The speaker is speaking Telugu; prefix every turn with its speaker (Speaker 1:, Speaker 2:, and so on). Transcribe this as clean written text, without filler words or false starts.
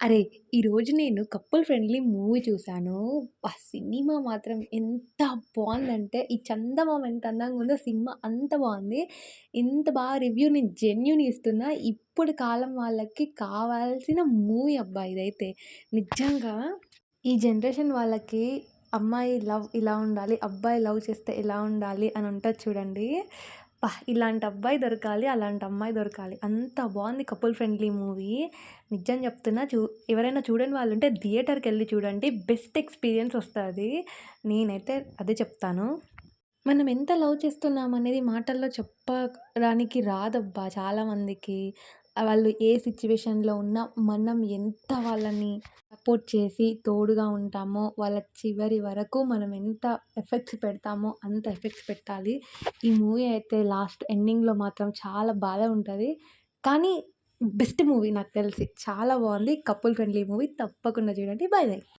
Speaker 1: అరే! ఈరోజు నేను 'కపుల్ ఫ్రెండ్లీ' మూవీ చూసాను. ఆ సినిమా మాత్రం ఎంత బావుందంటే, ఈ చందమామ ఎంత అందంగుందో సినిమా అంత బావుంది. ఇంత బాగా రివ్యూ నేను జెన్యూన్ ఇస్తున్నా. ఇప్పుడు కాలం వాళ్ళకి కావాల్సిన మూవీ అబ్బా! ఇదైతే. నిజంగా ఈ జనరేషన్ వాళ్ళకి అమ్మాయి లవ్ ఇలా ఉండాలి, అబ్బాయి లవ్ చేస్తే ఇలా ఉండాలి అని ఉంటది చూడండి. అబ్బా! ఇలాంటి అబ్బాయి దొరకాలి, అలాంటి అమ్మాయి దొరకాలి. అంత బావుంది 'కపుల్ ఫ్రెండ్లీ' మూవీ. నిజం చెప్తున్నా ఎవరైనా చూడని వాళ్ళుంటే థియేటర్‌కెళ్ళి చూడండి. బెస్ట్ ఎక్స్‌పీరియన్స్ వస్తది. నేనైతే అదే చెప్తాను. మనం ఎంత లవ్ చేస్తున్నామనేది మాటల్లో చెప్పడానికి రాదబ్బా చాలామందికి. వాళ్ళు ఏ సిట్యుయేషన్‌లో ఉన్నా మనం ఎంత వాళ్ళని సపోర్ట్ చేసి తోడుగా ఉంటామో, వాళ్ళ చివరి వరకు మనం ఎంత ఎఫెక్ట్స్ పెడతామో అంత ఎఫెక్ట్స్ పెట్టాలి. ఈ మూవీ అయితే లాస్ట్ ఎండింగ్‌లో మాత్రం చాలా బాధ ఉంటది. కానీ బెస్ట్ మూవీ నాకు తెలిసి. చాలా బావుంది. కపుల్ ఫ్రెండ్లీ మూవీ తప్పకుండా చూడండి. By by.